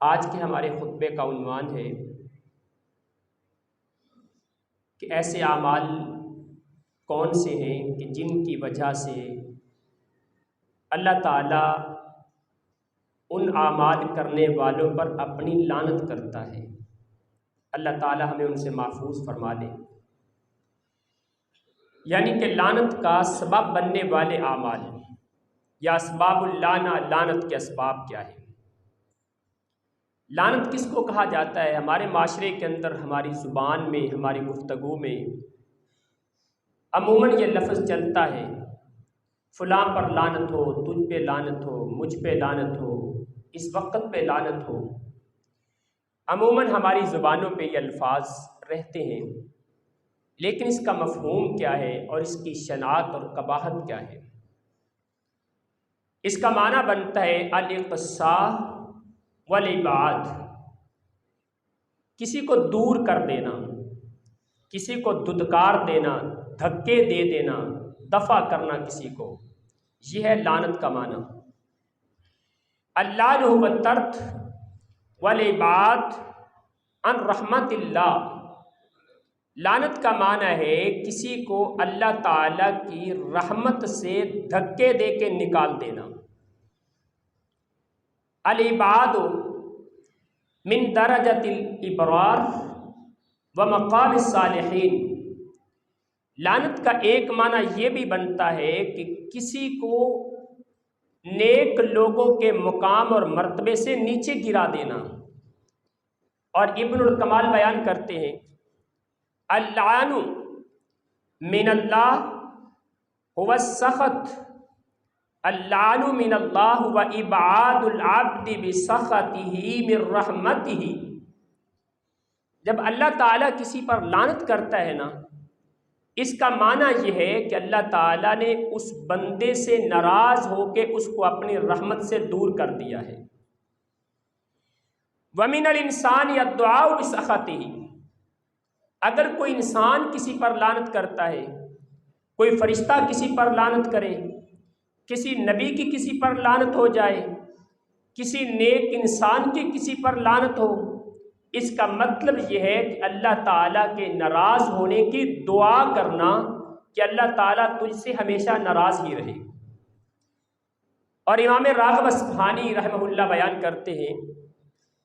آج کے ہمارے خطبے کا عنوان ہے کہ ایسے اعمال کون سے ہیں کہ جن کی وجہ سے اللہ تعالیٰ ان اعمال کرنے والوں پر اپنی لعنت کرتا ہے۔ اللہ تعالیٰ ہمیں ان سے محفوظ فرما لے۔ یعنی کہ لعنت کا سبب بننے والے اعمال یا اسباب اللعنہ، لعنت کے اسباب کیا ہیں؟ لعنت کس کو کہا جاتا ہے؟ ہمارے معاشرے کے اندر، ہماری زبان میں، ہماری گفتگو میں عموماً یہ لفظ چلتا ہے، فلاں پر لعنت ہو، تجھ پہ لعنت ہو، مجھ پہ لعنت ہو، اس وقت پہ لعنت ہو۔ عموماً ہماری زبانوں پہ یہ الفاظ رہتے ہیں، لیکن اس کا مفہوم کیا ہے اور اس کی شناخت اور قباحت کیا ہے؟ اس کا معنی بنتا ہے الاقصاء والابعاد، کسی کو دور کر دینا، کسی کو دھتکار دینا، دھکے دے دینا، دفع کرنا کسی کو، یہ ہے لعنت کا معنی۔ اللعن هو الطرد والابعاد عن رحمت اللہ، لعنت کا معنی ہے کسی کو اللہ تعالیٰ کی رحمت سے دھکے دے کے نکال دینا۔ الابعاد من درجۃ الابرار ومقام الصالحین، لعنت کا ایک معنی یہ بھی بنتا ہے کہ کسی کو نیک لوگوں کے مقام اور مرتبے سے نیچے گرا دینا۔ اور ابن الکمال بیان کرتے ہیں اللعن من اللہ هو السخط، اللعن من اللہ و ابعاد العبد بسخطہ من رحمتہ، جب اللہ تعالیٰ کسی پر لعنت کرتا ہے نا، اس کا معنی یہ ہے کہ اللہ تعالیٰ نے اس بندے سے ناراض ہو کے اس کو اپنی رحمت سے دور کر دیا ہے۔ وَمِنَ الْإِنسَانِ الدُّعَاءُ بِسَخَطِهِ، اگر کوئی انسان کسی پر لعنت کرتا ہے، کوئی فرشتہ کسی پر لعنت کرے، کسی نبی کی کسی پر لعنت ہو جائے، کسی نیک انسان کی کسی پر لعنت ہو، اس کا مطلب یہ ہے کہ اللہ تعالیٰ کے ناراض ہونے کی دعا کرنا کہ اللہ تعالیٰ تجھ سے ہمیشہ ناراض ہی رہے۔ اور امام راغب اصفہانی رحمہ اللہ بیان کرتے ہیں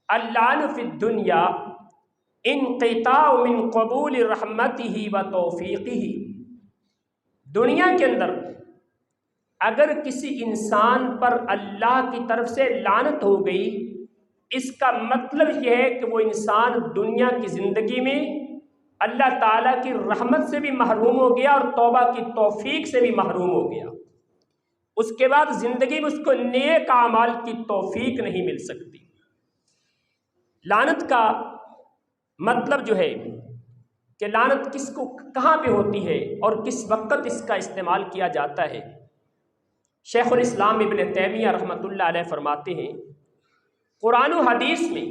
اللعن فی الدنیا انقطاع من قبول رحمتہ و توفیقہ، دنیا کے اندر اگر کسی انسان پر اللہ کی طرف سے لعنت ہو گئی، اس کا مطلب یہ ہے کہ وہ انسان دنیا کی زندگی میں اللہ تعالیٰ کی رحمت سے بھی محروم ہو گیا اور توبہ کی توفیق سے بھی محروم ہو گیا۔ اس کے بعد زندگی میں اس کو نیک اعمال کی توفیق نہیں مل سکتی۔ لعنت کا مطلب جو ہے کہ لعنت کس کو کہاں پہ ہوتی ہے اور کس وقت اس کا استعمال کیا جاتا ہے، شیخ الاسلام ابن تیمیہ رحمۃ اللہ علیہ فرماتے ہیں قرآن و حدیث میں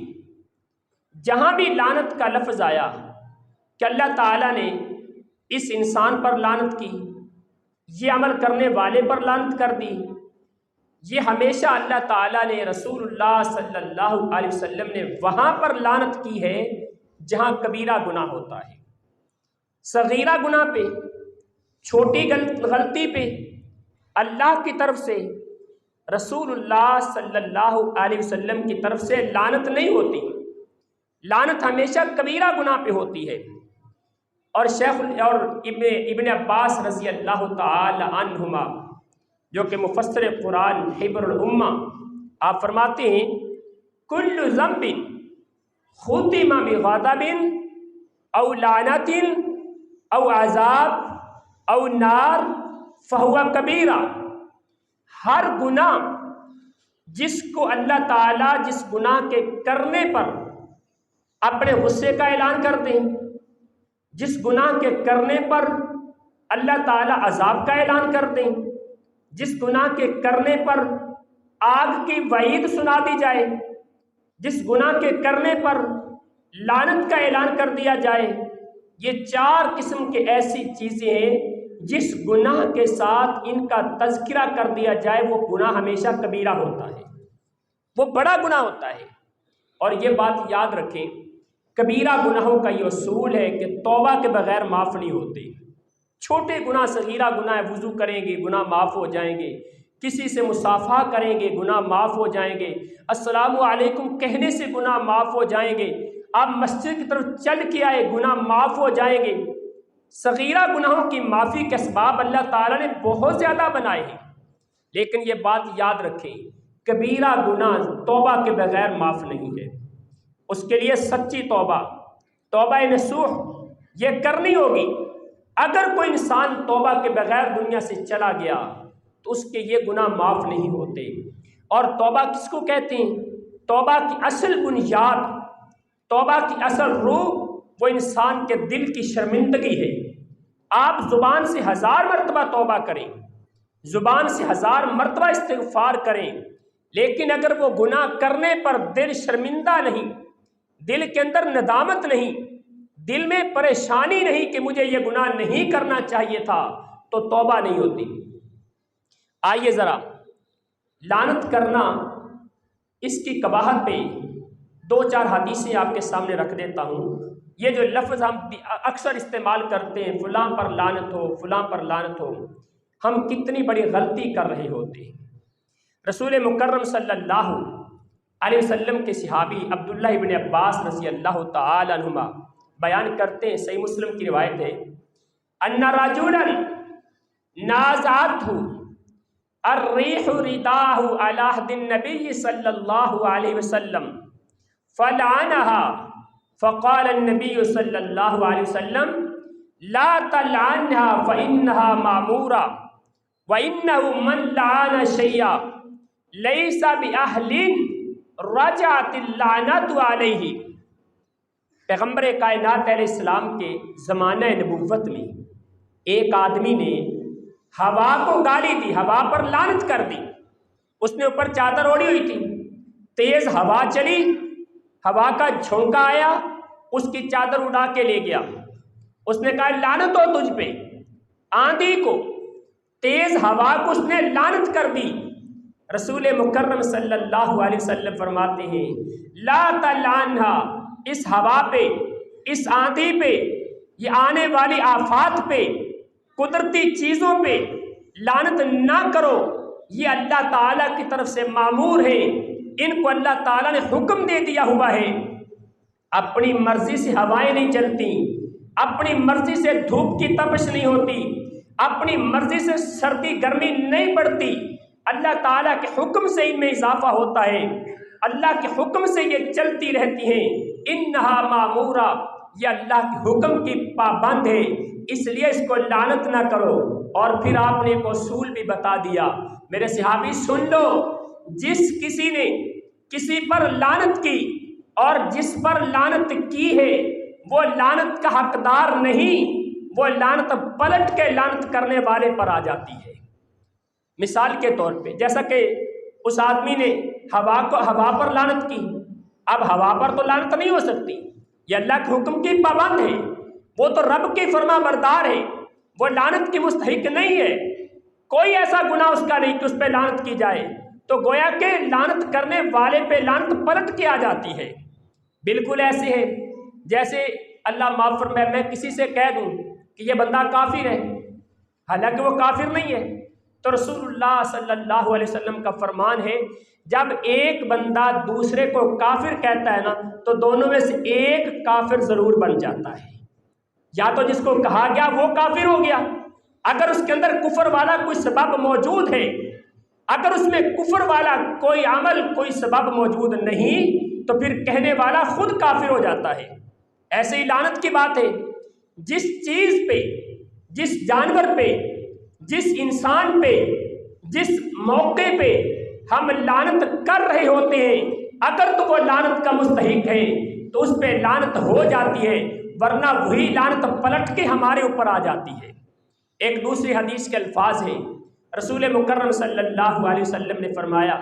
جہاں بھی لعنت کا لفظ آیا کہ اللہ تعالیٰ نے اس انسان پر لعنت کی، یہ عمل کرنے والے پر لعنت کر دی، یہ ہمیشہ اللہ تعالیٰ نے، رسول اللہ صلی اللہ علیہ وسلم نے وہاں پر لعنت کی ہے جہاں کبیرہ گناہ ہوتا ہے۔ صغیرہ گناہ پہ، چھوٹی غلطی پہ اللہ کی طرف سے، رسول اللہ صلی اللہ علیہ وسلم کی طرف سے لعنت نہیں ہوتی، لعنت ہمیشہ کبیرہ گناہ پہ ہوتی ہے۔ اور ابن عباس رضی اللہ تعالی عنہما جو کہ مفسر قرآن حبر الامہ، آپ فرماتے ہیں کل ذنب ختم بغضب او لعنت او عذاب او نار فہو کبیرہ، ہر گناہ جس کو اللہ تعالیٰ جس گناہ کے کرنے پر اپنے غصے کا اعلان کر دیں، جس گناہ کے کرنے پر اللہ تعالیٰ عذاب کا اعلان کر دیں، جس گناہ کے کرنے پر آگ کی وعید سنا دی جائے، جس گناہ کے کرنے پر لعنت کا اعلان کر دیا جائے، یہ چار قسم کے ایسی چیزیں ہیں جس گناہ کے ساتھ ان کا تذکرہ کر دیا جائے وہ گناہ ہمیشہ کبیرہ ہوتا ہے، وہ بڑا گناہ ہوتا ہے۔ اور یہ بات یاد رکھیں، کبیرہ گناہوں کا یہ اصول ہے کہ توبہ کے بغیر معاف نہیں ہوتے۔ چھوٹے گناہ، صغیرہ گناہ، وضو کریں گے گناہ معاف ہو جائیں گے، کسی سے مصافحہ کریں گے گناہ معاف ہو جائیں گے، السلام علیکم کہنے سے گناہ معاف ہو جائیں گے، آپ مسجد کی طرف چل کے آئے گناہ معاف ہو جائیں گے۔ صغیرہ گناہوں کی معافی کے اسباب اللہ تعالیٰ نے بہت زیادہ بنائے ہیں، لیکن یہ بات یاد رکھیں، کبیرہ گناہ توبہ کے بغیر معاف نہیں ہے۔ اس کے لیے سچی توبہ، توبہ نصوح یہ کرنی ہوگی۔ اگر کوئی انسان توبہ کے بغیر دنیا سے چلا گیا تو اس کے یہ گناہ معاف نہیں ہوتے۔ اور توبہ کس کو کہتے ہیں؟ توبہ کی اصل بنیاد، توبہ کی اصل روح وہ انسان کے دل کی شرمندگی ہے۔ آپ زبان سے 1000 مرتبہ توبہ کریں، زبان سے 1000 مرتبہ استغفار کریں، لیکن اگر وہ گناہ کرنے پر دل شرمندہ نہیں، دل کے اندر ندامت نہیں، دل میں پریشانی نہیں کہ مجھے یہ گناہ نہیں کرنا چاہیے تھا، تو توبہ نہیں ہوتی۔ آئیے ذرا لعنت کرنا، اس کی قباحت پہ 2-4 حدیثیں آپ کے سامنے رکھ دیتا ہوں۔ یہ جو لفظ ہم اکثر استعمال کرتے ہیں، فلاں پر لعنت ہو، فلاں پر لعنت ہو، ہم کتنی بڑی غلطی کر رہے ہوتے ہیں۔ رسول مکرم صلی اللہ علیہ وسلم کے صحابی عبداللہ ابن عباس رضی اللہ تعالی عنہما بیان کرتے ہیں، صحیح مسلم کی روایت ہے، ان رجلا نازعته الریح رداہ علی عہد النبی صلی اللہ علیہ وسلم فلعنها فقال النبی صلی اللہ علیہ وسلم لا تلعنها فإنها معمورہ وإنه من لعن شيئا ليس بأهل رجعت اللعنت علیہ۔ پیغمبر کائنات علیہ السلام کے زمانہ نبوت میں ایک آدمی نے ہوا کو گالی دی، ہوا پر لعنت کر دی۔ اس نے اوپر چادر اوڑھی ہوئی تھی، تیز ہوا چلی، ہوا کا جھونکا آیا، اس کی چادر اڑا کے لے گیا۔ اس نے کہا لعنت ہو تجھ پہ، آندھی کو، تیز ہوا کو اس نے لعنت کر دی۔ رسول مکرم صلی اللہ علیہ وسلم فرماتے ہیں لا تلعنھا، اس ہوا پہ، اس آندھی پہ، یہ آنے والی آفات پہ، قدرتی چیزوں پہ لعنت نہ کرو، یہ اللہ تعالیٰ کی طرف سے مامور ہے، ان کو اللہ تعالیٰ نے حکم دے دیا ہوا ہے۔ اپنی مرضی سے ہوائیں نہیں چلتی، اپنی مرضی سے دھوپ کی تپش نہیں ہوتی، اپنی مرضی سے سردی گرمی نہیں پڑتی، اللہ تعالیٰ کے حکم سے ان میں اضافہ ہوتا ہے، اللہ کے حکم سے یہ چلتی رہتی ہیں۔ انہا معمورہ، یہ اللہ کے حکم کی پابند ہے، اس لیے اس کو لعنت نہ کرو۔ اور پھر آپ نے ایک اصول بھی بتا دیا، میرے صحابی سن لو، جس کسی نے کسی پر لعنت کی اور جس پر لعنت کی ہے وہ لعنت کا حقدار نہیں، وہ لعنت پلٹ کے لعنت کرنے والے پر آ جاتی ہے۔ مثال کے طور پہ جیسا کہ اس آدمی نے ہوا پر لعنت کی، اب ہوا پر تو لعنت نہیں ہو سکتی، یہ اللہ کے حکم کی پابند ہے، وہ تو رب کی فرما بردار ہے، وہ لعنت کی مستحق نہیں ہے، کوئی ایسا گناہ اس کا نہیں کہ اس پہ لعنت کی جائے، تو گویا کہ لعنت کرنے والے پہ لعنت پلٹ کے آ جاتی ہے۔ بالکل ایسے ہے جیسے اللہ معاف فرمائے میں کسی سے کہہ دوں کہ یہ بندہ کافر ہے، حالانکہ وہ کافر نہیں ہے، تو رسول اللہ صلی اللہ علیہ وسلم کا فرمان ہے جب ایک بندہ دوسرے کو کافر کہتا ہے نا تو دونوں میں سے ایک کافر ضرور بن جاتا ہے، یا تو جس کو کہا گیا وہ کافر ہو گیا، اگر اس کے اندر کفر والا کوئی سبب موجود ہے، اگر اس میں کفر والا کوئی عمل کوئی سبب موجود نہیں تو پھر کہنے والا خود کافر ہو جاتا ہے۔ ایسے ہی لعنت کی بات ہے، جس چیز پہ، جس جانور پہ، جس انسان پہ، جس موقع پہ ہم لعنت کر رہے ہوتے ہیں اگر تو وہ لعنت کا مستحق ہے تو اس پہ لعنت ہو جاتی ہے، ورنہ وہی لعنت پلٹ کے ہمارے اوپر آ جاتی ہے۔ ایک دوسری حدیث کے الفاظ ہیں، رسول مکرم صلی اللہ علیہ وسلم نے فرمایا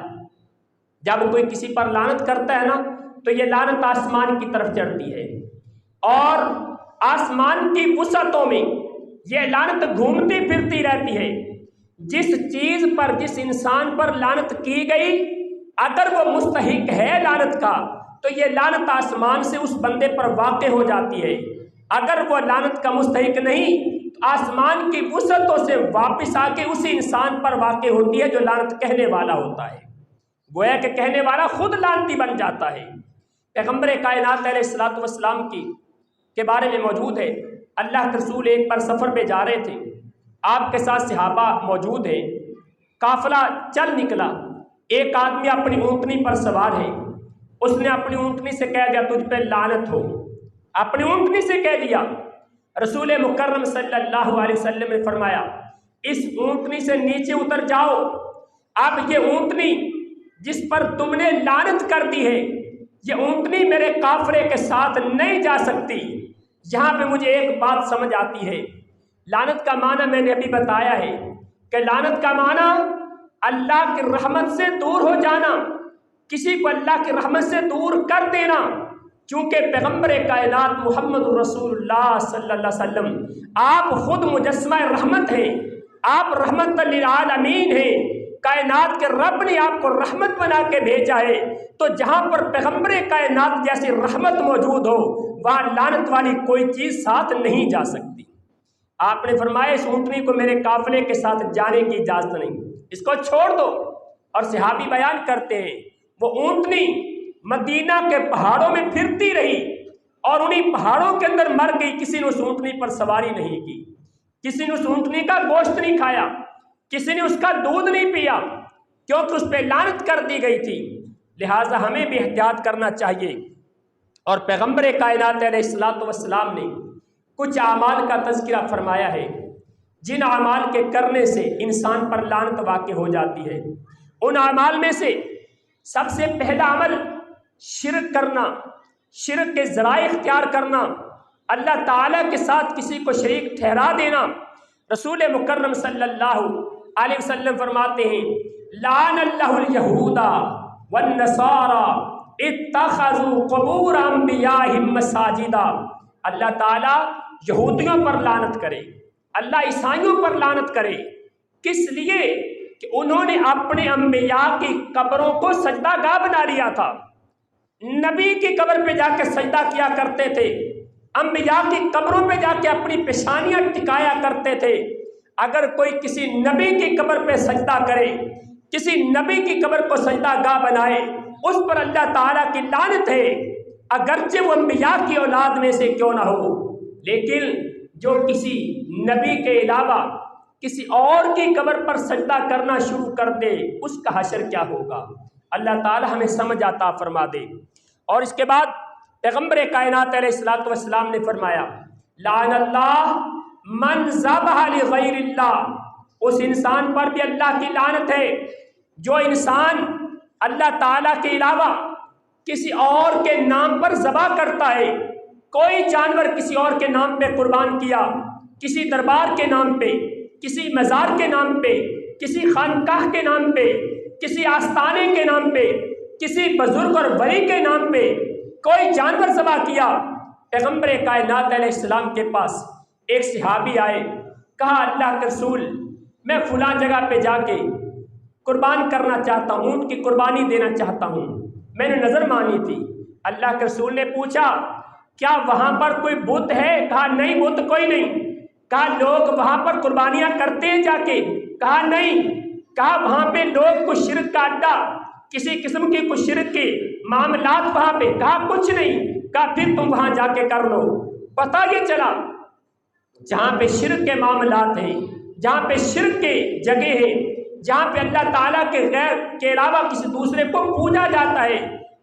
جب کوئی کسی پر لعنت کرتا ہے نا تو یہ لعنت آسمان کی طرف چڑھتی ہے اور آسمان کی وسعتوں میں یہ لعنت گھومتی پھرتی رہتی ہے۔ جس چیز پر، جس انسان پر لعنت کی گئی اگر وہ مستحق ہے لعنت کا تو یہ لعنت آسمان سے اس بندے پر واقع ہو جاتی ہے۔ اگر وہ لعنت کا مستحق نہیں تو آسمان کی وسعتوں سے واپس آ کے اسی انسان پر واقع ہوتی ہے جو لعنت کہنے والا ہوتا ہے۔ گویا کہ کہنے والا خود لعنتی بن جاتا ہے۔ پیغمبر کائنات علیہ الصلوۃ والسلام کے بارے میں موجود ہے، اللہ کے رسول ایک پر سفر پہ جا رہے تھے، آپ کے ساتھ صحابہ موجود ہیں، قافلہ چل نکلا، ایک آدمی اپنی اونٹنی پر سوار ہے، اس نے اپنی اونٹنی سے کہہ دیا تجھ پہ لعنت ہو، اپنی اونٹنی سے کہہ دیا۔ رسول مکرم صلی اللہ علیہ وسلم نے فرمایا اس اونٹنی سے نیچے اتر جاؤ، اب یہ اونٹنی جس پر تم نے لعنت کر دی ہے یہ اونٹنی میرے قافلے کے ساتھ نہیں جا سکتی۔ یہاں پہ مجھے ایک بات سمجھ آتی ہے، لعنت کا معنی میں نے ابھی بتایا ہے کہ لعنت کا معنی اللہ کی رحمت سے دور ہو جانا، کسی کو اللہ کی رحمت سے دور کر دینا۔ چونکہ پیغمبر کائنات محمد رسول اللہ صلی اللہ علیہ وسلم آپ خود مجسمہ رحمت ہیں، آپ رحمت للعالمین ہیں، کائنات کے رب نے آپ کو رحمت بنا کے بھیجا ہے، تو جہاں پر پیغمبر کائنات جیسی رحمت موجود ہو وہاں لعنت والی کوئی چیز ساتھ نہیں جا سکتی۔ آپ نے فرمایا اس اونٹنی کو میرے قافلے کے ساتھ جانے کی اجازت نہیں، اس کو چھوڑ دو۔ اور صحابی بیان کرتے ہیں وہ اونٹنی مدینہ کے پہاڑوں میں پھرتی رہی اور انہی پہاڑوں کے اندر مر گئی، کسی نے اس اونٹنی پر سواری نہیں کی، کسی نے اس اونٹنی کا گوشت نہیں کھایا، کسی نے اس کا دودھ نہیں پیا، کیونکہ اس پہ لعنت کر دی گئی تھی۔ لہٰذا ہمیں بھی احتیاط کرنا چاہیے۔ اور پیغمبر کائنات علیہ الصلوۃ والسلام نے کچھ اعمال کا تذکرہ فرمایا ہے جن اعمال کے کرنے سے انسان پر لعنت واقع ہو جاتی ہے۔ ان اعمال میں سے سب سے پہلا عمل شرک کرنا، شرک کے ذرائع اختیار کرنا، اللہ تعالیٰ کے ساتھ کسی کو شریک ٹھہرا دینا۔ رسول مکرم صلی اللہ علیہ وسلم فرماتے ہیں لعن اللہ الیہود والنصارى اتخذوا قبور انبیائہم مساجدا۔ اللہ تعالیٰ یہودیوں پر لعنت کرے، اللہ عیسائیوں پر لعنت کرے، کس لیے کہ انہوں نے اپنے انبیاء کی قبروں کو سجدہ گاہ بنا لیا تھا۔ نبی کی قبر پہ جا کے سجدہ کیا کرتے تھے، انبیاء کی قبروں پہ جا کے اپنی پیشانیاں ٹکایا کرتے تھے۔ اگر کوئی کسی نبی کی قبر پہ سجدہ کرے، کسی نبی کی قبر کو سجدہ گاہ بنائے، اس پر اللہ تعالیٰ کی لعنت ہے، اگرچہ وہ انبیاء کی اولاد میں سے کیوں نہ ہو۔ لیکن جو کسی نبی کے علاوہ کسی اور کی قبر پر سجدہ کرنا شروع کر دے اس کا حشر کیا ہوگا، اللہ تعالیٰ ہمیں سمجھ عطا فرما دے۔ اور اس کے بعد پیغمبر کائنات علیہ الصلوۃ والسلام نے فرمایا لعن اللہ من ذبح لغیر اللہ، اس انسان پر بھی اللہ کی لعنت ہے جو انسان اللہ تعالیٰ کے علاوہ کسی اور کے نام پر ذبح کرتا ہے۔ کوئی جانور کسی اور کے نام پہ قربان کیا، کسی دربار کے نام پہ، کسی مزار کے نام پہ، کسی خانقاہ کے نام پہ، کسی آستانے کے نام پہ، کسی بزرگ اور ولی کے نام پہ کوئی جانور ذبح کیا، پیغمبر کائنات علیہ السلام کے پاس ایک صحابی آئے، کہا اللہ کے رسول میں فلاں جگہ پہ جا کے قربان کرنا چاہتا ہوں، ان کی قربانی دینا چاہتا ہوں، میں نے نظر مانی تھی۔ اللہ کے رسول نے پوچھا کیا وہاں پر کوئی بت ہے؟ کہا نہیں، بت کوئی نہیں۔ کہا لوگ وہاں پر قربانیاں کرتے ہیں جا کے؟ کہا نہیں۔ کہا وہاں پہ لوگ کچھ شرک کا اڈا، کسی قسم کی کچھ شرک کے معاملات وہاں پہ؟ کہا کچھ نہیں۔ کہا پھر تم وہاں جا کے کر لو۔ پتہ یہ چلا جہاں پہ شرک کے معاملات ہیں، جہاں پہ شرک کے جگہ ہیں، جہاں پہ اللہ تعالیٰ کے غیر کے علاوہ کسی دوسرے کو پوجا جاتا ہے،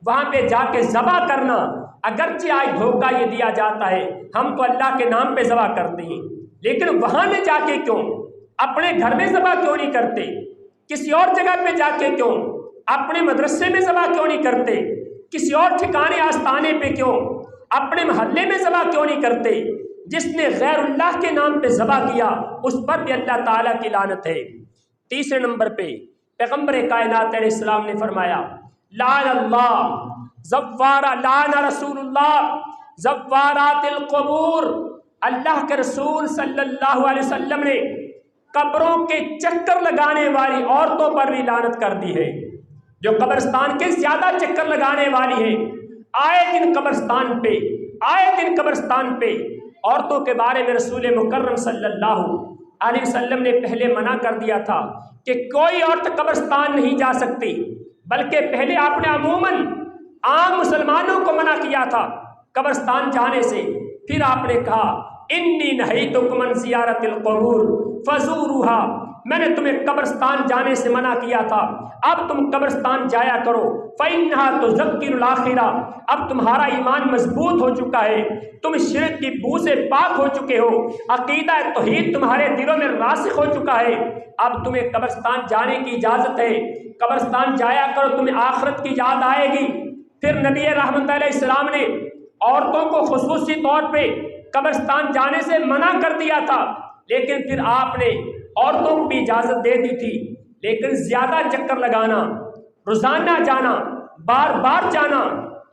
وہاں پہ جا کے ذبح کرنا، اگرچہ آج دھوکہ یہ دیا جاتا ہے ہم تو اللہ کے نام پہ ذبح کرتے ہیں، لیکن وہاں میں جا کے کیوں؟ اپنے گھر میں ذبح کیوں نہیں کرتے؟ کسی اور جگہ پہ جا کے کیوں؟ اپنے مدرسے میں ذبح کیوں نہیں کرتے؟ کسی اور ٹھکانے آستانے پہ کیوں؟ اپنے محلے میں ذبح کیوں نہیں کرتے؟ جس نے غیر اللہ کے نام پہ ذبح کیا اس پر بھی اللہ تعالیٰ کی لعنت ہے۔ تیسرے نمبر پہ پیغمبر کائنات علیہ السلام نے فرمایا لعن اللہ زوارا، لعن رسول اللہ زوارات القبور، اللہ کے رسول صلی اللہ علیہ وسلم نے قبروں کے چکر لگانے والی عورتوں پر بھی لعنت کر دی ہے، جو قبرستان کے زیادہ چکر لگانے والی ہیں، آئے دن قبرستان پہ عورتوں کے بارے میں رسول مکرم صلی اللہ علیہ وسلم نے پہلے منع کر دیا تھا کہ کوئی عورت قبرستان نہیں جا سکتی، بلکہ پہلے آپ نے عموماً عام مسلمانوں کو منع کیا تھا قبرستان جانے سے۔ پھر آپ نے کہا انی نہیتکم عن زیارت القبور فزوروها، میں نے تمہیں قبرستان جانے سے منع کیا تھا، اب تم قبرستان جایا کرو، فإنها تذکر الآخرہ، اب تمہارا ایمان مضبوط ہو چکا ہے، تم شرک کی بو سے پاک ہو چکے ہو، عقیدہ توحید تمہارے دلوں میں راسخ ہو چکا ہے، اب تمہیں قبرستان جانے کی اجازت ہے، قبرستان جایا کرو، تمہیں آخرت کی یاد آئے گی۔ پھر نبی رحمت علیہ السلام نے عورتوں کو خصوصی طور پہ قبرستان جانے سے منع کر دیا تھا، لیکن پھر آپ نے عورتوں کو بھی اجازت دے دی تھی، لیکن زیادہ چکر لگانا، روزانہ جانا، بار بار جانا،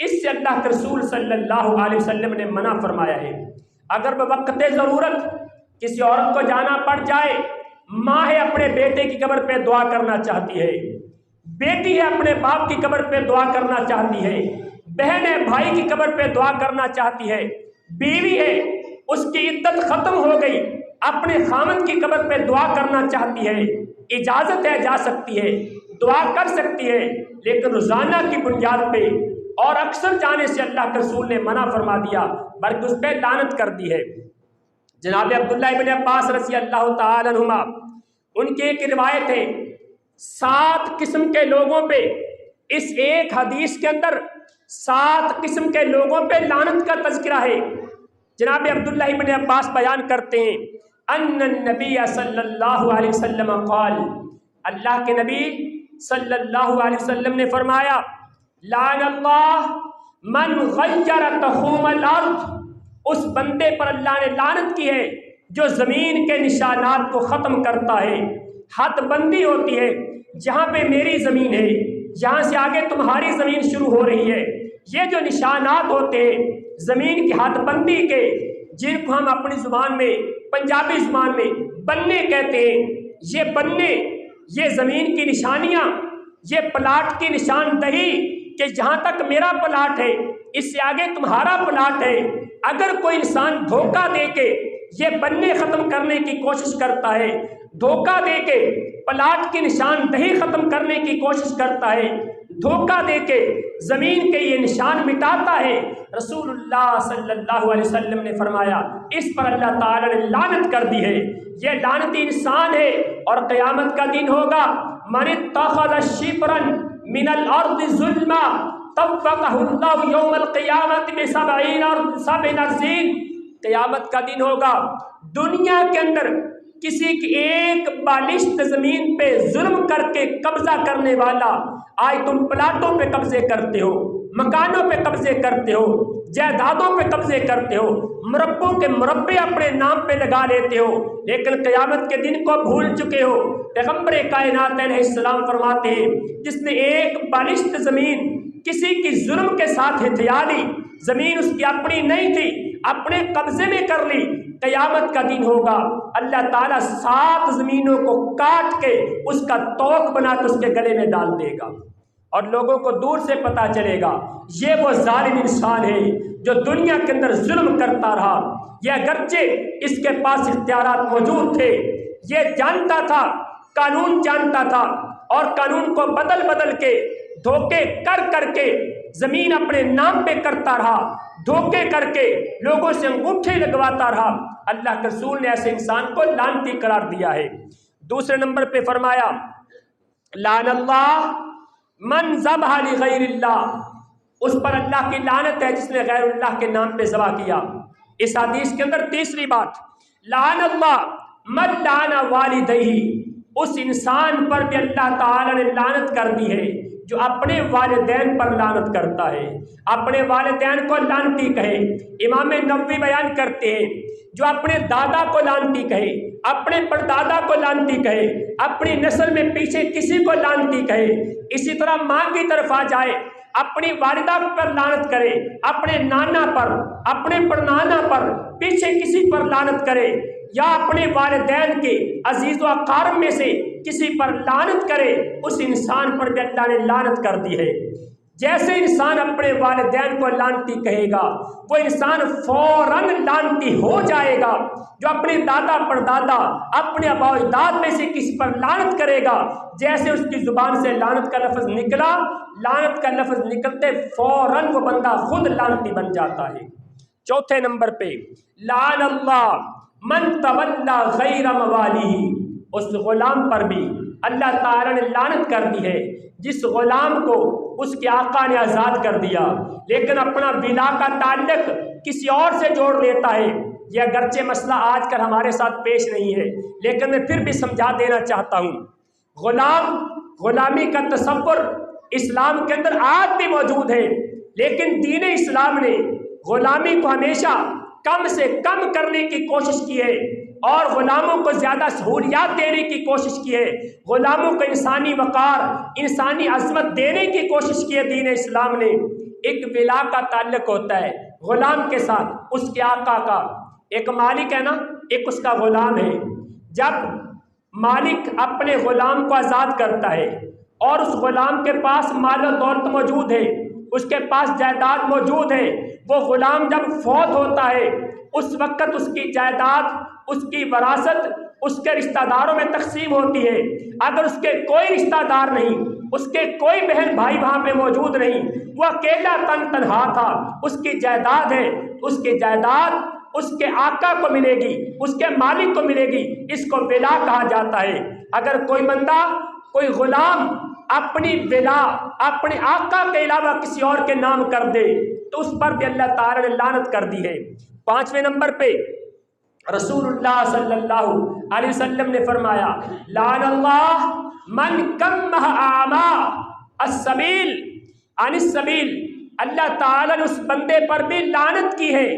اس سے اللہ کے رسول صلی اللہ علیہ وسلم نے منع فرمایا ہے۔ اگر بوقت ضرورت کسی عورت کو جانا پڑ جائے، ماں ہے اپنے بیٹے کی قبر پہ دعا کرنا چاہتی ہے، بیٹی ہے اپنے باپ کی قبر پہ دعا کرنا چاہتی ہے، بہن ہے بھائی کی قبر پہ دعا کرنا چاہتی ہے، بیوی ہے اس کی عدت ختم ہو گئی اپنے خامد کی قبر پہ دعا کرنا چاہتی ہے، اجازت ہے، جا سکتی ہے، دعا کر سکتی ہے، لیکن روزانہ کی بنیاد پہ اور اکثر جانے سے اللہ کے رسول نے منع فرما دیا، بلکہ اس پہ لعنت کر دی ہے۔ جناب عبداللہ ابن عباس رضی اللہ تعالی عنہما، ان کی ایک روایت ہے 7 قسم کے لوگوں پہ، اس ایک حدیث کے اندر 7 قسم کے لوگوں پہ لعنت کا تذکرہ ہے۔ جناب عبداللہ ابن عباس بیان کرتے ہیں ان النبی صلی اللہ علیہ وسلم قال، اللہ کے نبی صلی اللہ علیہ وسلم نے فرمایا لعن اللہ من غیر تخوم الارض، اس بندے پر اللہ نے لعنت کی ہے جو زمین کے نشانات کو ختم کرتا ہے۔ حد بندی ہوتی ہے، جہاں پہ میری زمین ہے یہاں سے آگے تمہاری زمین شروع ہو رہی ہے، یہ جو نشانات ہوتے ہیں زمین کی حد بندی کے، جن کو ہم اپنی زبان میں پنجابی زبان میں بننے کہتے ہیں، یہ بننے، یہ زمین کی نشانیاں، یہ پلاٹ کی نشاندہی کہ جہاں تک میرا پلاٹ ہے اس سے آگے تمہارا پلاٹ ہے، اگر کوئی انسان دھوکہ دے کے یہ بننے ختم کرنے کی کوشش کرتا ہے، دھوکہ دے کے پلاٹ کی نشاندہی ختم کرنے کی کوشش کرتا ہے، دھوکہ دے کے زمین کے یہ نشان مٹاتا ہے، رسول اللہ صلی اللہ علیہ وسلم نے فرمایا اس پر اللہ تعالی نے لعنت کر دی ہے، یہ لعنتی انسان ہے، اور قیامت کا دن ہوگا من اتخذ شبرا من الارض ظلما طبقہ اللہ یوم القیامت ب70 ارضین، قیامت کا دن ہوگا، دنیا کے اندر کسی کی ایک بالشت زمین پہ ظلم کر کے قبضہ کرنے والا، آج تم پلاٹوں پہ قبضے کرتے ہو، مکانوں پہ قبضے کرتے ہو، جائیدادوں پہ قبضے کرتے ہو، مربوں کے مربے اپنے نام پہ لگا لیتے ہو، لیکن قیامت کے دن کو بھول چکے ہو۔ پیغمبر کائنات علیہ السلام فرماتے ہیں جس نے ایک بالشت زمین کسی کی ظلم کے ساتھ ہتھیا لی، زمین اس کی اپنی نہیں تھی، اپنے قبضے میں کر لی، قیامت کا دن ہوگا اللہ تعالیٰ 7 زمینوں کو کاٹ کے اس کا توق بنا کے اس کے گلے میں ڈال دے گا، اور لوگوں کو دور سے پتا چلے گا یہ وہ ظالم انسان ہے جو دنیا کے اندر ظلم کرتا رہا، یہ اگرچہ اس کے پاس اختیارات موجود تھے، یہ جانتا تھا، قانون جانتا تھا، اور قانون کو بدل کے دھوکے کر کے زمین اپنے نام پہ کرتا رہا، دھوکے کر کے لوگوں سے انگوٹھے لگواتا رہا، اللہ کے رسول نے ایسے انسان کو لعنتی قرار دیا ہے۔ دوسرے نمبر پہ فرمایا لعن اللہ من ذبح لغیر اللہ، اس پر اللہ کی لعنت ہے جس نے غیر اللہ کے نام پہ ذبح کیا۔ اس حدیث کے اندر تیسری بات لعن اللہ من لعن والدیہ، اس انسان پر بھی اللہ تعالی نے لعنت کر دی ہے جو اپنے والدین پر لعنت کرتا ہے، اپنے والدین کو لعنتی کہے۔ امام نووی بیان کرتے ہیں جو اپنے دادا کو لعنتی کہے، اپنے پردادا کو لعنتی کہے، اپنی نسل میں پیچھے کسی کو لعنتی کہے، اسی طرح ماں کی طرف آ جائے اپنی والدہ پر لعنت کرے، اپنے نانا پر، اپنے پڑنانا پر، پیچھے کسی پر لعنت کرے، یا اپنے والدین کے عزیز و اقارب میں سے کسی پر لعنت کرے، اس انسان پر بھی اللہ نے لعنت کر دی ہے۔ جیسے انسان اپنے والدین کو لعنتی کہے گا وہ انسان فوراً لعنتی ہو جائے گا۔ جو اپنے دادا پردادا اپنے آباء و اجداد میں سے کسی پر لعنت کرے گا، جیسے اس کی زبان سے لعنت کا لفظ نکلا، لعنت کا لفظ نکلتے فوراً وہ بندہ خود لعنتی بن جاتا ہے۔ چوتھے نمبر پہ لعن اللہ من تولی غیر موالیہ، اس غلام پر بھی اللہ تعالیٰ نے لعنت کر دی ہے جس غلام کو اس کے آقا نے آزاد کر دیا لیکن اپنا ولا کا تعلق کسی اور سے جوڑ لیتا ہے۔ یہ اگرچہ مسئلہ آج کل ہمارے ساتھ پیش نہیں ہے لیکن میں پھر بھی سمجھا دینا چاہتا ہوں۔ غلامی کا تصور اسلام کے اندر آج بھی موجود ہے، لیکن دین اسلام نے غلامی کو ہمیشہ کم سے کم کرنے کی کوشش کی ہے اور غلاموں کو زیادہ سہولیات دینے کی کوشش کی ہے، غلاموں کو انسانی وقار، انسانی عظمت دینے کی کوشش کی ہے۔ دین اسلام نے ایک ولا کا تعلق ہوتا ہے غلام کے ساتھ اس کے آقا کا، ایک مالک ہے نا، ایک اس کا غلام ہے۔ جب مالک اپنے غلام کو آزاد کرتا ہے اور اس غلام کے پاس مال و دولت موجود ہے، اس کے پاس جائیداد موجود ہے، وہ غلام جب فوت ہوتا ہے اس وقت اس کی جائیداد، اس کی وراثت اس کے رشتہ داروں میں تقسیم ہوتی ہے۔ اگر اس کے کوئی رشتہ دار نہیں، اس کے کوئی بہن بھائی وہاں پہ موجود نہیں، وہ اکیلا تنہا تھا، اس کی جائیداد ہے، اس کی جائیداد اس کے آقا کو ملے گی، اس کے مالک کو ملے گی، اس کو ولا کہا جاتا ہے۔ اگر کوئی بندہ، کوئی غلام اپنی ولا اپنے آقا کے علاوہ کسی اور کے نام کر دے تو اس پر بھی اللہ تعالی نے لعنت کر دی ہے۔ پانچویں نمبر پہ رسول اللہ صلی اللہ علیہ وسلم نے فرمایا لعن اللہ من کمہ اعما السبیل عن السبیل، اللہ تعالیٰ نے اس بندے پر بھی لعنت کی ہے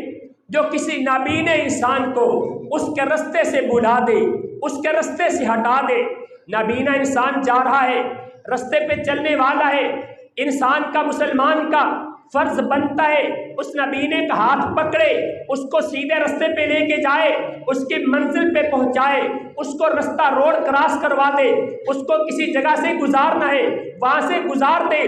جو کسی نابینا انسان کو اس کے رستے سے بھلا دے، اس کے رستے سے ہٹا دے۔ نابینا انسان جا رہا ہے، رستے پہ چلنے والا ہے، انسان کا، مسلمان کا فرض بنتا ہے اس نابینے کا ہاتھ پکڑے، اس کو سیدھے رستے پہ لے کے جائے، اس کی منزل پہ پہنچائے، اس کو رستہ روڈ کراس کروا دے، اس کو کسی جگہ سے گزارنا ہے وہاں سے گزار دے۔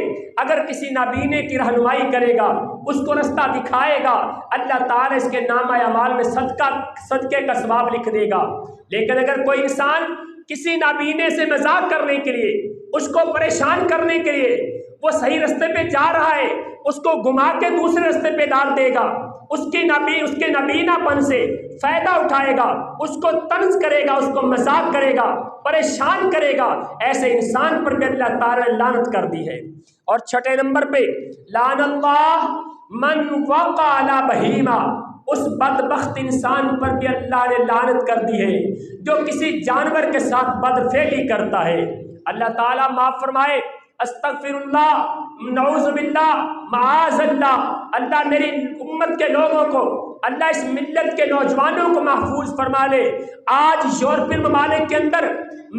اگر کسی نابینے کی رہنمائی کرے گا، اس کو رستہ دکھائے گا، اللہ تعالیٰ اس کے نامہ اعمال میں صدقے کا ثواب لکھ دے گا۔ لیکن اگر کوئی انسان کسی نابینے سے مذاق کرنے کے لیے، اس کو پریشان کرنے کے لیے، وہ صحیح رستے پہ جا رہا ہے، اس کو گھما کے دوسرے رستے پہ ڈال دے گا، اس کے نابینا پن سے فائدہ اٹھائے گا، اس کو طنز کرے گا، اس کو مذاق کرے گا، پریشان کرے گا، ایسے انسان پر بھی اللہ تعالیٰ نے لعنت کر دی ہے۔ اور چھٹے نمبر پہ لعن اللہ من وقع علی بہیمہ، اس بدبخت انسان پر بھی اللہ نے لعنت کر دی ہے جو کسی جانور کے ساتھ بدفعلی کرتا ہے۔ اللہ تعالیٰ معاف فرمائے، استغفر اللہ، نعوذ باللہ، معاذ اللہ۔ اللہ میری امت کے لوگوں کو، اللہ اس ملت کے نوجوانوں کو محفوظ فرما لے۔ آج یورپین ممالک کے اندر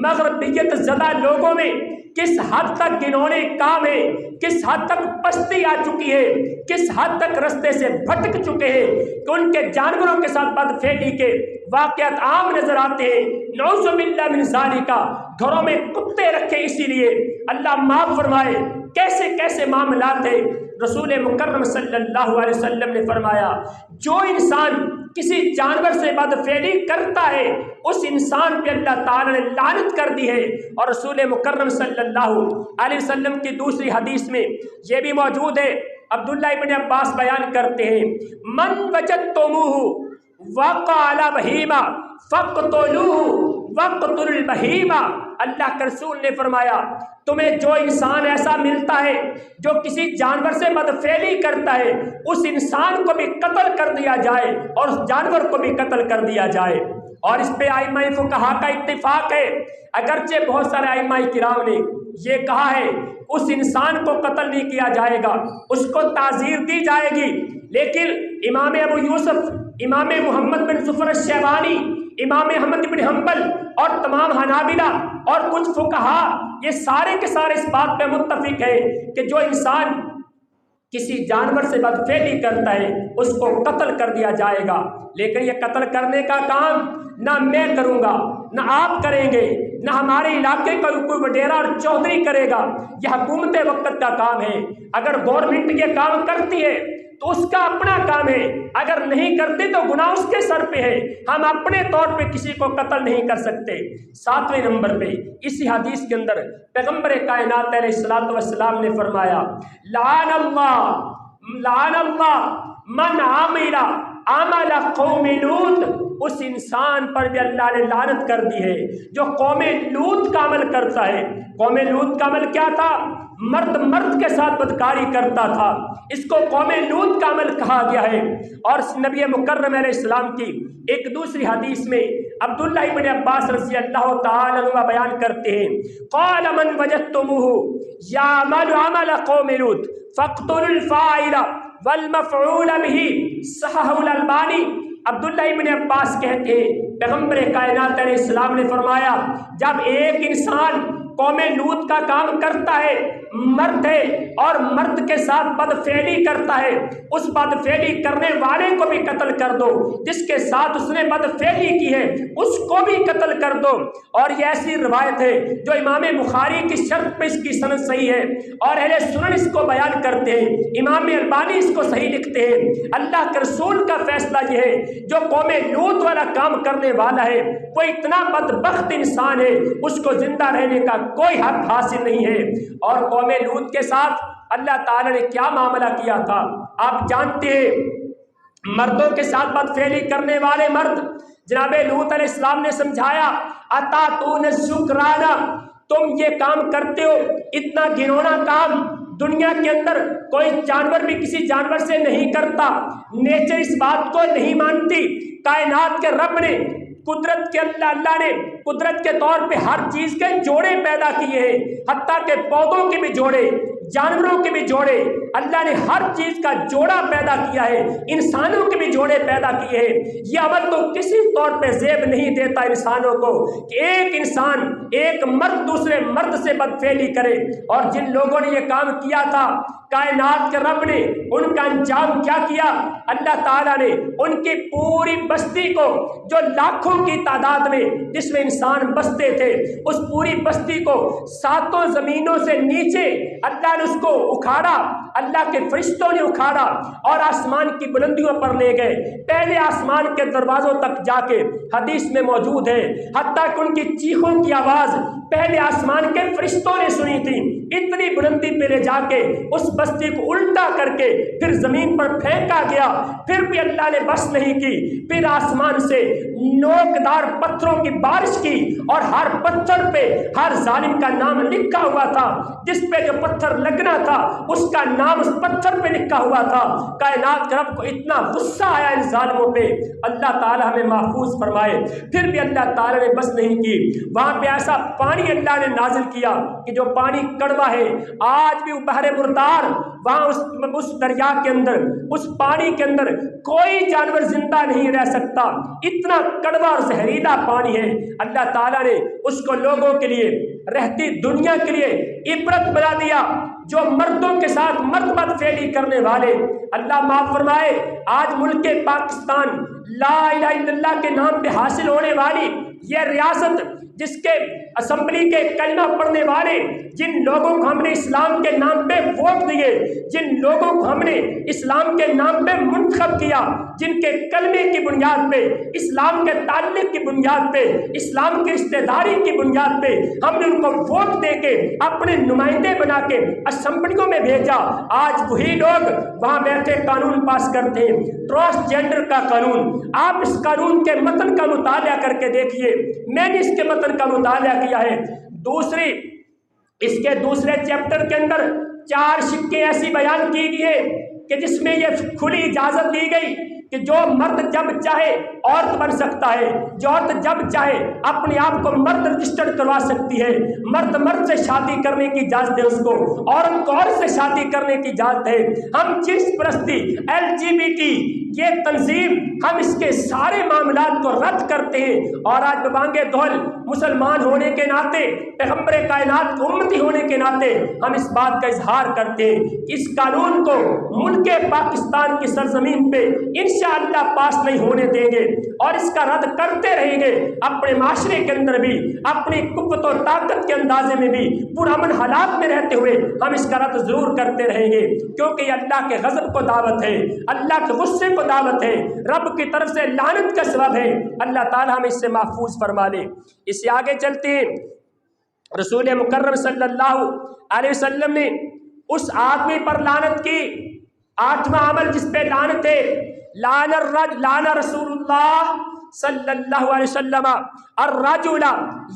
مغربیت زدہ لوگوں میں کس حد تک گنونے کام ہے، کس حد تک پستی آ چکی ہے، کس حد تک رستے سے بھٹک چکے ہیں کہ ان کے جانوروں کے ساتھ بدفعلی کے واقعات عام نظر آتے ہیں۔ نعوذ باللہ من ذالک، گھروں میں کتے رکھے اسی لیے۔ اللہ معاف فرمائے، کیسے کیسے معاملات ہیں۔ رسول مکرم صلی اللہ علیہ وسلم نے فرمایا جو انسان کسی جانور سے بدفعلی کرتا ہے اس انسان پہ اللہ تعالیٰ نے لعنت کر دی ہے۔ اور رسول مکرم صلی اللہ علیہ وسلم کی دوسری حدیث میں یہ بھی موجود ہے، عبداللہ ابن عباس بیان کرتے ہیں من وجدتموہ وقع علی بہیمہ فاقتلوہ وقتلوا البہیمہ۔ اللہ کے رسول نے فرمایا تمہیں جو انسان ایسا ملتا ہے جو کسی جانور سے بدفعلی کرتا ہے اس انسان کو بھی قتل کر دیا جائے اور اس جانور کو بھی قتل کر دیا جائے۔ اور اس پہ ائمہ فقہا کا اتفاق ہے، اگرچہ بہت سارے ائمہ کرام نے یہ کہا ہے اس انسان کو قتل نہیں کیا جائے گا، اس کو تعزیر دی جائے گی، لیکن امام ابو یوسف، امام محمد بن زفر الشیبانی، امام احمد بن حنبل اور تمام حنابلہ اور کچھ فقہا یہ سارے کے سارے اس بات پہ متفق ہے کہ جو انسان کسی جانور سے بدفعلی کرتا ہے اس کو قتل کر دیا جائے گا، لیکن یہ قتل کرنے کا کام نہ میں کروں گا، نہ آپ کریں گے، نہ ہمارے علاقے کا کوئی وڈیرا اور چودھری کرے گا، یہ حکومت وقت کا کام ہے۔ اگر گورنمنٹ یہ کام کرتی ہے تو اس کا اپنا کام ہے، اگر نہیں کرتے تو گناہ اس کے سر پہ ہے، ہم اپنے طور پہ کسی کو قتل نہیں کر سکتے۔ 7ویں نمبر پہ اسی حدیث کے اندر پیغمبر کائنات علیہ الصلوۃ والسلام نے فرمایا لعن اللہ من عمل عمل قوم لوط، اس انسان پر بھی اللہ نے لعنت کر دی ہے جو قوم لوط کا عمل کرتا ہے۔ قوم لوط کا عمل کیا تھا؟ مرد کے ساتھ بدکاری کرتا تھا، اس کو قوم لوط کا عمل کہا گیا ہے۔ اور نبی مکرم علیہ السلام کی ایک دوسری حدیث میں عبداللہ ابن عباس رضی اللہ تعالی عنہ بیان کرتے ہیں قال من وجدتموه یعمل عمل قوم لوط فاقتلوا الفاعل والمفعول به صححہ الالبانی۔ عبداللہ ابن عباس کہتے ہیں پیغمبر کائنات علیہ السلام نے فرمایا جب ایک انسان قوم لوط کا کام کرتا ہے، مرد ہے اور مرد کے ساتھ بدفعلی کرتا ہے، اس بدفعلی کرنے والے کو بھی قتل کر دو، جس کے ساتھ اس نے بدفعلی کی ہے اس کو بھی قتل کر دو۔ اور یہ ایسی روایت ہے جو امام بخاری کی شرط پہ اس کی سند صحیح ہے اور اہل سنن اس کو بیان کرتے ہیں، امام البانی اس کو صحیح لکھتے ہیں۔ اللہ کے رسول کا فیصلہ یہ ہے جو قوم لوط والا کام کرنے والا ہے وہ اتنا بدبخت انسان ہے، اس کو زندہ رہنے کا کوئی حق حاصل نہیں ہے۔ اور قوم لوط کے ساتھ اللہ تعالی نے کیا معاملہ کیا تھا آپ جانتے ہیں، مردوں کے ساتھ بدفعلی کرنے والے مرد جناب لوط علیہ السلام نے سمجھایا اتاتون الذکران، تم یہ کام کرتے ہو، اتنا گھنونا کام دنیا کے اندر کوئی جانور بھی کسی جانور سے نہیں کرتا، نیچر اس بات کو نہیں مانتی، کائنات کے رب نے قدرت کے اللہ نے قدرت کے طور پہ ہر چیز کے جوڑے پیدا کیے ہیں، حتیٰ کہ پودوں کے بھی جوڑے، جانوروں کے بھی جوڑے، اللہ نے ہر چیز کا جوڑا پیدا کیا ہے، انسانوں کے بھی جوڑے پیدا کیے ہیں۔ یہ عمل تو کسی طور پہ زیب نہیں دیتا انسانوں کو کہ ایک انسان ایک مرد دوسرے مرد سے بدفعلی کرے۔ اور جن لوگوں نے یہ کام کیا تھا کائنات کے رب نے ان کا انجام کیا کیا؟ اللہ تعالیٰ نے ان کی پوری بستی کو جو لاکھوں کی تعداد میں جس میں انسان بستے تھے اس پوری بستی کو 7 زمینوں سے نیچے اللہ نے اس کو اکھاڑا، اللہ کے فرشتوں نے اکھاڑا اور آسمان کی بلندیوں پر لے گئے، پہلے آسمان کے دروازوں تک جا کے حدیث میں موجود ہے، حتیٰ کہ ان کی چیخوں کی آواز پہلے آسمان کے فرشتوں نے سنی تھی، اتنی بلندی پہ لے جا کے اس بستی کو الٹا کر کے پھر زمین پر پھینکا گیا، پھر بھی اللہ نے بس نہیں کی، پھر آسمان سے نوکدار پتھروں کی بارش کی اور ہر پتھر پہ ہر ظالم کا نام لکھا ہوا تھا، جس پہ جو پتھر لگنا تھا اس کا نام اس پتھر پہ لکھا ہوا تھا۔ کائنات کے رب کو اتنا غصہ آیا ان ظالموں پہ، اللہ تعالی ہمیں محفوظ فرمائے، پھر بھی اللہ تعالی نے بس نہیں کی، وہاں پہ ایسا پانی اللہ نے نازل کیا کہ جو پانی کڑوا ہے، آج بھی بحر مردار وہاں اس دریا کے اندر اس پانی کے اندر کوئی جانور زندہ نہیں رہ سکتا، اتنا کڑوا اور زہریلا پانی ہے۔ اللہ تعالیٰ نے اس کو لوگوں کے لیے رہتی دنیا کے لیے عبرت بنا دیا، جو مردوں کے ساتھ مرد بدفعلی کرنے والے اللہ معاف فرمائے۔ آج ملک پاکستان لا الہ الا اللہ کے نام پہ حاصل ہونے والی یہ ریاست، جس کے اسمبلی کے کلمہ پڑھنے والے، جن لوگوں کو ہم نے اسلام کے نام پہ ووٹ دیے، جن لوگوں کو ہم نے اسلام کے نام پہ منتخب کیا، جن کے کلمے کی بنیاد پہ، اسلام کے تعلق کی بنیاد پہ، اسلام کی رشتہ داری کی بنیاد پہ ہم نے ان کو ووٹ دے کے اپنے نمائندے بنا کے اسمبلیوں میں بھیجا، آج وہی لوگ وہاں بیٹھے قانون پاس کرتے ہیں، ٹرانسجینڈر کا قانون۔ آپ اس قانون کے متن کا مطالعہ کر کے دیکھیے، میں نے اس کے متن کا مطالعہ کیا ہے، اس کے دوسرے چیپٹر کے اندر 4 شقیں ایسی بیان کی گئی ہے کہ جس میں یہ کھلی اجازت دی گئی کہ جو مرد جب چاہے عورت بن سکتا ہے، جو عورت جب چاہے اپنے آپ کو مرد رجسٹرڈ کروا سکتی ہے، مرد سے شادی کرنے کی اجازت ہے اس کو، عورت کو عورت سے شادی کرنے کی اجازت ہے۔ ہم جنس پرستی، LGBT یہ تنظیم، ہم اس کے سارے معاملات کو رد کرتے ہیں، اور آج ببانگ دہل مسلمان ہونے کے ناطے، پیغمبر کائنات کے امتی ہونے کے ناطے ہم اس بات کا اظہار کرتے ہیں کہ اس قانون کو ملک پاکستان کی سرزمین پہ انشاءاللہ پاس نہیں ہونے دیں گے، اور اس کا رد کرتے رہیں گے۔ اپنے معاشرے کے اندر بھی، اپنی قوت و طاقت کے اندازے میں بھی، پرامن حالات میں رہتے ہوئے ہم اس کا رد ضرور کرتے رہیں گے، کیونکہ یہ اللہ کے غضب کو دعوت ہے، اللہ کے غصے کو دعوت ہے، رب کی طرف سے لعنت کا سبب ہے۔ اللہ تعالی ہمیں اس سے محفوظ فرما لے۔ اس سے آگے چلتے ہیں، رسول مکرم صلی اللہ علیہ وسلم نے اس آدمی پر لعنت کی، 8واں عمل جس پہ لعنت ہے، لعن رسول اللہ صلی اللہ علیہ وسلم الرجل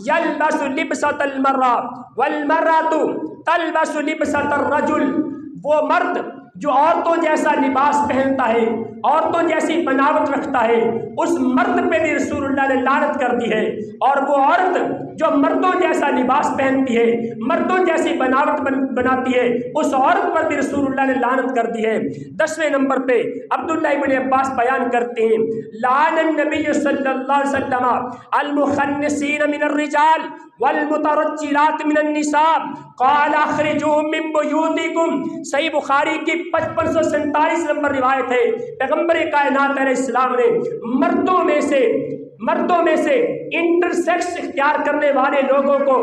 یلبس لبسۃ المرأة والمرأة تلبس لبسۃ الرجل، وہ مرد جو عورتوں جیسا لباس پہنتا ہے، عورتوں جیسی بناوٹ رکھتا ہے، اس مرد پہ بھی رسول اللہ نے لعنت کر دی ہے، اور وہ عورت جو مردوں جیسا لباس پہنتی ہے، مردوں جیسی بناوٹ بناتی ہے، اس عورت پر بھی رسول اللہ نے لعنت کر دی ہے۔ 10ویں نمبر پہ عبداللہ ابن عباس بیان کرتے ہیں، لعن النبی صلی اللہ علیہ وسلم المخنثین من الرجال والمترجلات من النساء قال اخرجوهم من بیوتکم، صحیح بخاری کی 5547 نمبر روایت ہے۔ پیغمبر کائنات علیہ السلام نے مردوں میں سے انٹرسیکس اختیار کرنے والے لوگوں کو،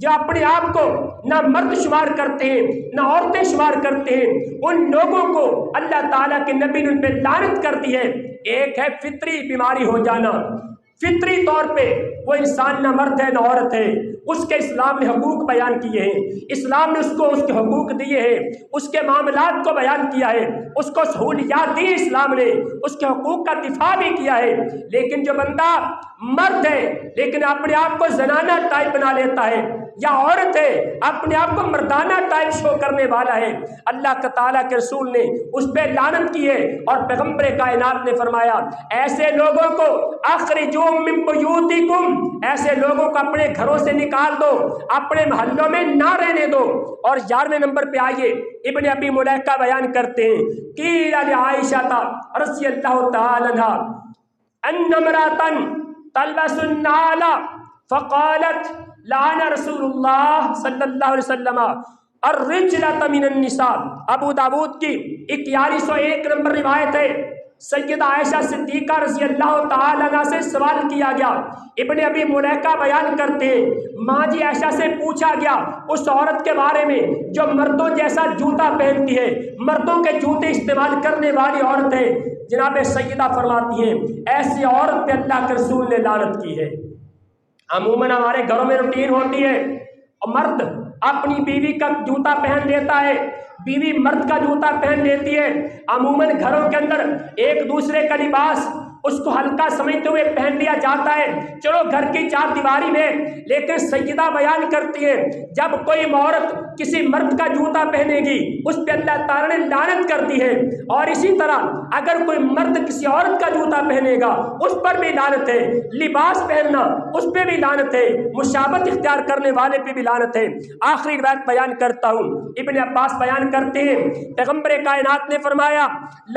جو اپنے آپ کو نہ مرد شمار کرتے ہیں نہ عورتیں شمار کرتے ہیں، ان لوگوں کو اللہ تعالیٰ کے نبی نے ان پہ لعنت کر دی ہے۔ ایک ہے فطری بیماری ہو جانا، فطری طور پہ وہ انسان نہ مرد ہے نہ عورت ہے، اس کے اسلام نے حقوق بیان کیے ہیں، اسلام نے اس کو اس کے حقوق دیے ہیں، اس کے معاملات کو بیان کیا ہے، اس کو سہولیات دی اسلام نے، اس کے حقوق کا دفاع بھی کیا ہے۔ لیکن جو بندہ مرد ہے لیکن اپنے آپ کو زنانہ ٹائپ بنا لیتا ہے، یا عورت ہے اپنے آپ کو مردانہ ٹائپ شو کرنے والا ہے، اللہ تعالیٰ کے رسول نے اس پہ لعنت کی ہے، اور پیغمبر کائنات نے فرمایا ایسے لوگوں کو اخرجوا من بیوتکم، ایسے لوگوں کو اپنے گھروں سے نکال دو، اپنے محلوں میں نہ رہنے دو۔ اور 11ویں نمبر پہ آئیے، ابن ابی ملیکہ بیان کرتے ہیں، قیل لعائشہ رضی اللہ تعالی عنہا ان امرأة تلبس النعال فقالت لعن رسول اللہ صلی اللہ علیہ وسلم الرجلة من النساء، ابو داود کی 4101 نمبر روایت ہے۔ سیدہ عائشہ صدیقہ رضی اللہ تعالی عنہ سے سوال کیا گیا، ابن ابی ملیکہ بیان کرتے ہیں، ماں جی عائشہ سے پوچھا گیا اس عورت کے بارے میں جو مردوں جیسا جوتا پہنتی ہے، مردوں کے جوتے استعمال کرنے والی عورت ہے، جناب سیدہ فرماتی ہیں ایسی عورت پہ اللہ کے رسول نے لعنت کی ہے۔ عموماً ہمارے گھروں میں روٹین ہوتی ہے، مرد اپنی بیوی کا جوتا پہن لیتا ہے، بیوی مرد کا جوتا پہن لیتی ہے، عموماً گھروں کے اندر ایک دوسرے کا لباس اس کو ہلکا سمجھتے ہوئے پہن لیا جاتا ہے، چلو گھر کی چار دیواری میں۔ لیکن سیدہ بیان کرتی ہے جب کوئی عورت کسی مرد کا جوتا پہنے گی اس پہ اللہ تعالیٰ نے لعنت کر دی ہے، اور اسی طرح اگر کوئی مرد کسی عورت کا جوتا پہنے گا اس پر بھی لعنت ہے، لباس پہننا اس پہ بھی لعنت ہے، مشابہت اختیار کرنے والے پہ بھی لعنت ہے۔ آخری روایت بیان کرتا ہوں، ابن عباس بیان کرتے ہیں پیغمبر کائنات نے فرمایا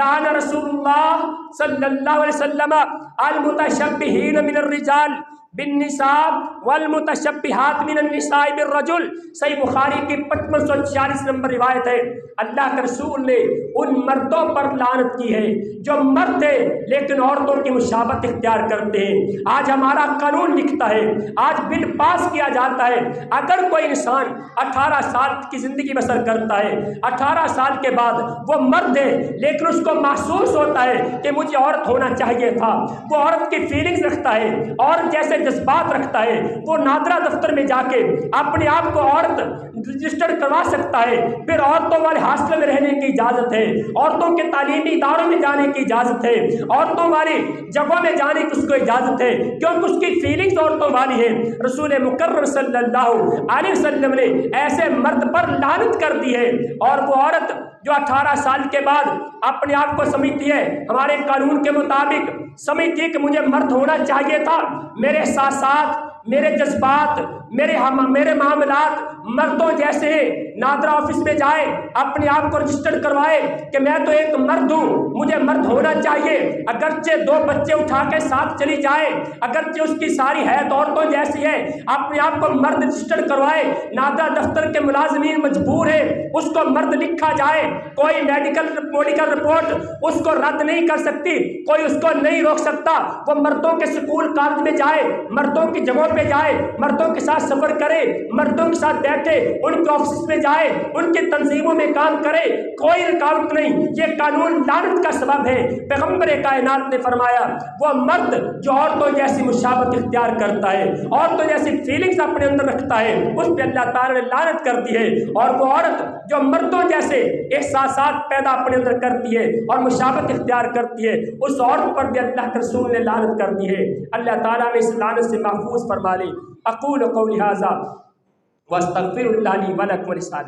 لعن رسول اللہ صلی اللہ علیہ وسلم المتشبہین من الرجال بالنساء والمتشبہات من النساء بالرجل، صحیح بخاری کی 5546 نمبر روایت ہے۔ اللہ کے رسول نے ان مردوں پر لعنت کی ہے جو مرد ہیں لیکن عورتوں کی مشابہت اختیار کرتے ہیں۔ آج ہمارا قانون لکھتا ہے، آج بل پاس کیا جاتا ہے، اگر کوئی انسان 18 سال کی زندگی بسر کرتا ہے، 18 سال کے بعد وہ مرد ہے لیکن اس کو محسوس ہوتا ہے کہ مجھے عورت ہونا چاہیے تھا، وہ عورت کی فیلنگز رکھتا ہے، عورت جیسے جذبات رکھتا ہے، وہ نادرہ دفتر میں جا کے اپنے آپ کو عورت رجسٹر کروا سکتا ہے، پھر عورتوں والے ہاسٹل میں رہنے کی اجازت ہے، عورتوں کے تعلیمی اداروں میں جانے کی اجازت ہے، عورتوں والی جگہوں میں جانے کی اس کو اجازت ہے، کیونکہ اس کی فیلنگز عورتوں والی ہے۔ رسول مکرم صلی اللہ علیہ وسلم نے ایسے مرد پر لعنت کر دی ہے، اور وہ عورت جو 18 سال کے بعد اپنے آپ کو سمجھتی ہے ہمارے قانون کے مطابق سمجھتی ہے کہ مجھے مرد ہونا چاہیے تھا، میرے احساسات، میرے جذبات، میرے معاملات مردوں جیسے ہیں، نادرا آفس میں جائے اپنے آپ کو رجسٹر کروائے کہ میں تو ایک مرد ہوں، مجھے مرد ہونا چاہیے، اگرچہ 2 بچے اٹھا کے ساتھ چلی جائے، اگرچہ اس کی ساری حیت عورتوں جیسی ہے، اپنے آپ کو مرد رجسٹر کروائے، نادرا دفتر کے ملازمین مجبور ہیں اس کو مرد لکھا جائے، کوئی میڈیکل رپورٹ اس کو رد نہیں کر سکتی، کوئی اس کو نہیں روک سکتا، وہ مردوں کے سکول کالج میں جائے، مردوں کی جگہوں پہ جائے، مردوں کے ساتھ سفر کرے، مردوں کے ساتھ بیٹھے، ان کے آفس میں جائے، ان کی تنظیموں میں کام کرے، کوئی رکاوٹ نہیں۔ یہ قانون لعنت کا سبب ہے۔ پیغمبر کائنات نے فرمایا وہ مرد جو عورتوں جیسی مشابہت اختیار کرتا ہے، عورتوں جیسی فیلنگز اپنے اندر رکھتا ہے، اس پہ اللہ تعالیٰ نے لعنت کر دی ہے، اور وہ عورت جو مردوں جیسے احساسات پیدا اپنے اندر کرتی ہے اور مشابہت اختیار کرتی ہے، اس عورت پر بھی اللہ کے رسول نے لعنت کر دی ہے۔ اللہ تعالیٰ نے اس لعنت سے محفوظ فرما لی۔ اقول قولی ھذا واستغفر اللہ لی ولکم ولسائر